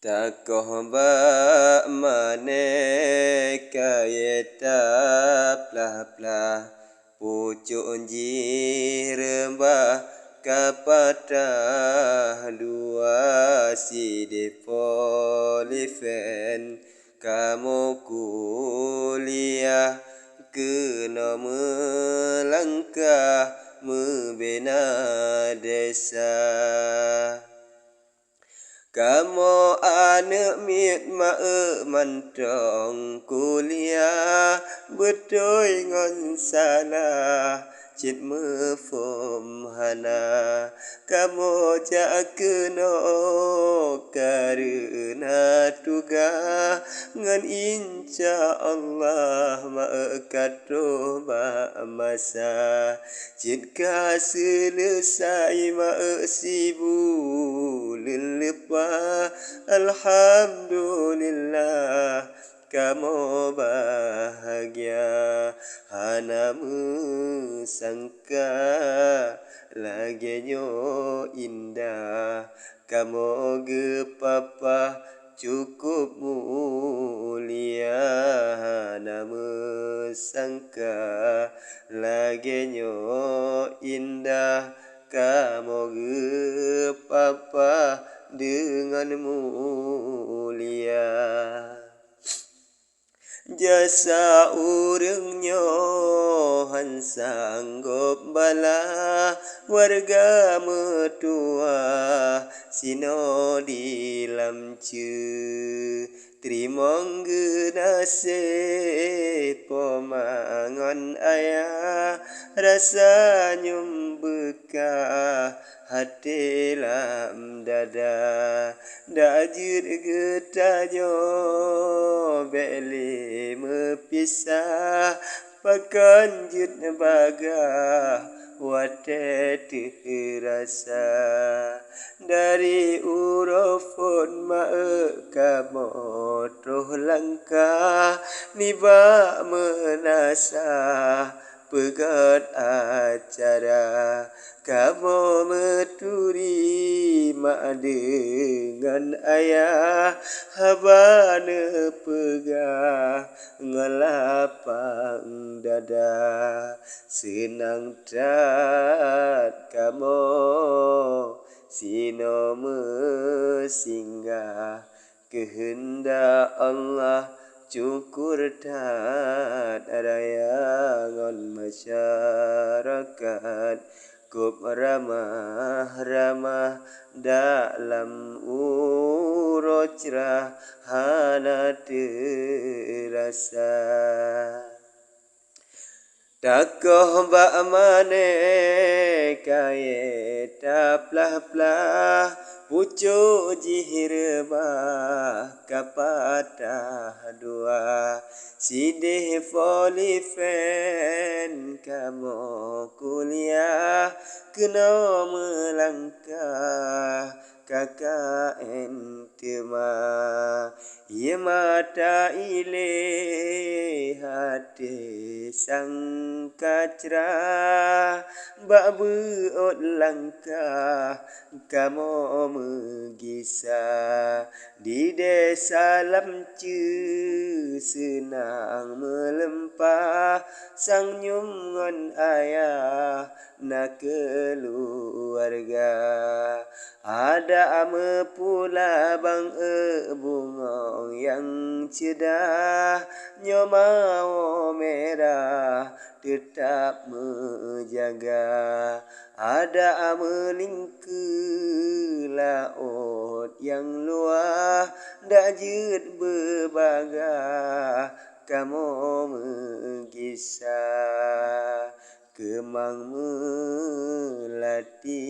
Takoh ba mane kayeta plah pucuk jiremba kapata dua si depolifen kamu kuliah kena melangkah membina desa. Kamu anak mit mak mantong kuliah betul ngon salah cit mefom hana kamu jak keno karena tugas ngan insya Allah mak kado ba masa cit ka selesai mak sibuk lepas alhamdulillah kamu bahagia hana sangka laginya indah kamu gepapa cukup mulia hana sangka laginya indah kamu gepapa dengan mulia. Jasa urangnya han sanggup bala warga metua sino dilamce terima genase pemangan ayah rasa nyumbeka hati lam dada dajir getajo beli mepisah pakan jut baga wate terasa dari urofon mak kamu troh langkah niba menasa pegat acara kamu meturi mak dengan ayah habane pegah ngelapang dada senang tat kamu sino mesinggah kehendak Allah cukur tat raya ngon masyarakat kup ramah dalam urocrah hana terasa. Takoh ba mane kayeta plah pucuk jireba kapata dua sidih polifen kamu kuliah kena melangkah KKN tema ia mata ile hati sang kacra bak beot langkah kamu megisa di desa lamce senang melempah sang nyungon ayah nak keluarga ada ame pula bang bungong yang cedah nyomau merah tetap menjaga ada ame lingke laut yang luah dak jut berbagah kamu mengisah kemang melati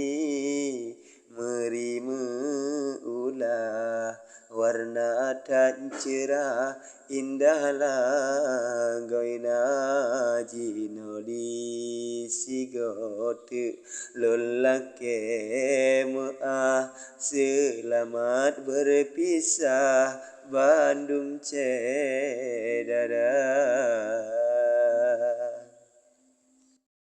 meri meulah warna tan cerah indahlah goina jinoli sigote lolake muah selamat berpisah Bandung cedara.